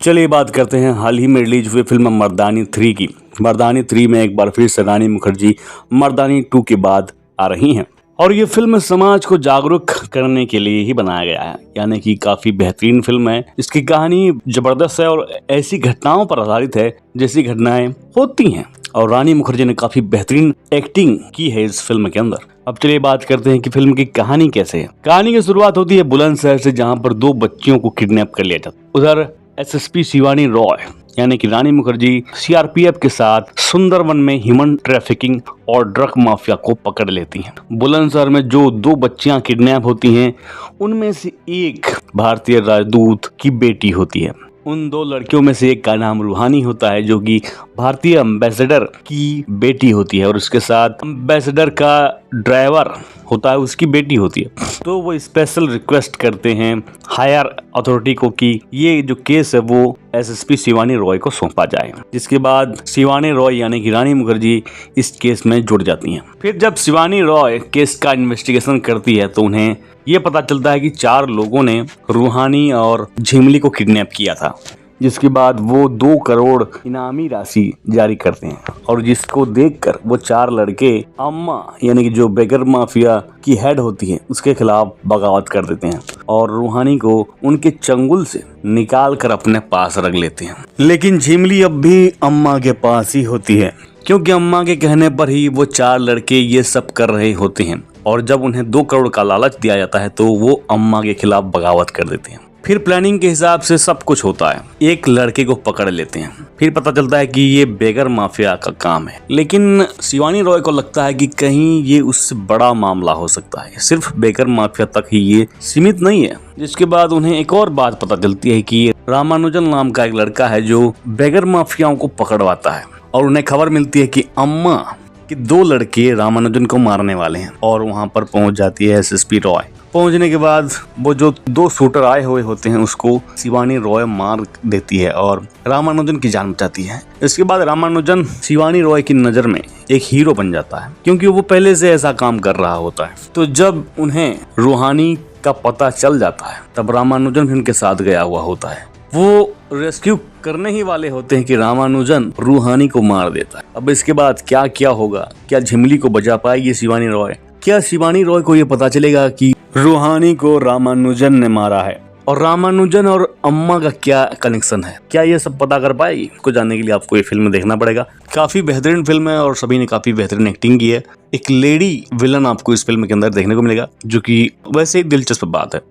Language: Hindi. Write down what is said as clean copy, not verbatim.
चलिए बात करते हैं हाल ही में रिलीज हुई फिल्म मर्दानी 3 की। मर्दानी 3 में एक बार फिर से रानी मुखर्जी मर्दानी 2 के बाद आ रही हैं और ये फिल्म समाज को जागरूक करने के लिए ही बनाया गया है, यानी कि काफी बेहतरीन फिल्म है। इसकी कहानी जबरदस्त है और ऐसी घटनाओं पर आधारित है जैसी घटनाएं होती हैं और रानी मुखर्जी ने काफी बेहतरीन एक्टिंग की है इस फिल्म के अंदर। अब चलिए बात करते हैं कि फिल्म की कहानी कैसे है। कहानी की शुरुआत होती है बुलंदशहर से, जहां पर 2 बच्चियों को किडनैप कर लिया जाता है। उधर एसएसपी शिवानी रॉय यानी कि रानी मुखर्जी सीआरपीएफ के साथ सुंदरवन में ह्यूमन ट्रैफिकिंग और ड्रग माफिया को पकड़ लेती हैं। बुलंदशहर में जो 2 बच्चियां किडनैप होती हैं उनमें से एक भारतीय राजदूत की बेटी होती है। उन 2 लड़कियों में से एक का नाम रूहानी होता है जो कि भारतीय एम्बेसडर की बेटी होती है और उसके साथ एम्बेसडर का ड्राइवर होता है, उसकी बेटी होती है। तो वो स्पेशल रिक्वेस्ट करते हैं हायर अथॉरिटी को कि ये जो केस है वो एसएसपी शिवानी रॉय को सौंपा जाए, जिसके बाद शिवानी रॉय यानी कि रानी मुखर्जी इस केस में जुड़ जाती हैं। फिर जब शिवानी रॉय केस का इन्वेस्टिगेशन करती है तो उन्हें ये पता चलता है कि 4 लोगों ने रूहानी और झिमली को किडनैप किया था, जिसके बाद वो 2 करोड़ इनामी राशि जारी करते हैं और जिसको देखकर वो 4 लड़के अम्मा यानी कि जो बेगर माफिया की हेड होती है उसके खिलाफ बगावत कर देते हैं और रूहानी को उनके चंगुल से निकाल कर अपने पास रख लेते हैं। लेकिन झिमली अब भी अम्मा के पास ही होती है, क्योंकि अम्मा के कहने पर ही वो 4 लड़के ये सब कर रहे होते हैं और जब उन्हें 2 करोड़ का लालच दिया जाता है तो वो अम्मा के खिलाफ बगावत कर देते हैं। फिर प्लानिंग के हिसाब से सब कुछ होता है, एक लड़के को पकड़ लेते हैं। फिर पता चलता है कि ये बेगर माफिया का काम है, लेकिन शिवानी रॉय को लगता है कि कहीं ये उससे बड़ा मामला हो सकता है, सिर्फ बेगर माफिया तक ही ये सीमित नहीं है। जिसके बाद उन्हें एक और बात पता चलती है कि रामानुजन नाम का एक लड़का है जो बेगर माफियाओं को पकड़वाता है और उन्हें खबर मिलती है कि अम्मा कि 2 लड़के रामानुजन को मारने वाले हैं और वहां पर पहुंच जाती है एसएसपी रॉय। पहुंचने के बाद वो जो 2 शूटर आए हुए होते हैं उसको शिवानी रॉय मार देती है और रामानुजन की जान बचाती है। इसके बाद रामानुजन शिवानी रॉय की नजर में एक हीरो बन जाता है, क्योंकि वो पहले से ऐसा काम कर रहा होता है। तो जब उन्हें रूहानी का पता चल जाता है तब रामानुजन भी उनके साथ गया हुआ होता है। वो रेस्क्यू करने ही वाले होते हैं कि रामानुजन रूहानी को मार देता है। अब इसके बाद क्या क्या होगा? क्या झिमली को बचा पाएगी शिवानी रॉय? क्या शिवानी रॉय को ये पता चलेगा कि रूहानी को रामानुजन ने मारा है? और रामानुजन और अम्मा का क्या कनेक्शन है? क्या ये सब पता कर पाएगी? इसको जानने के लिए आपको ये फिल्म देखना पड़ेगा। काफी बेहतरीन फिल्म है और सभी ने काफी बेहतरीन एक्टिंग की है। एक लेडी विलन आपको इस फिल्म के अंदर देखने को मिलेगा, जो कि वैसे ही दिलचस्प बात है।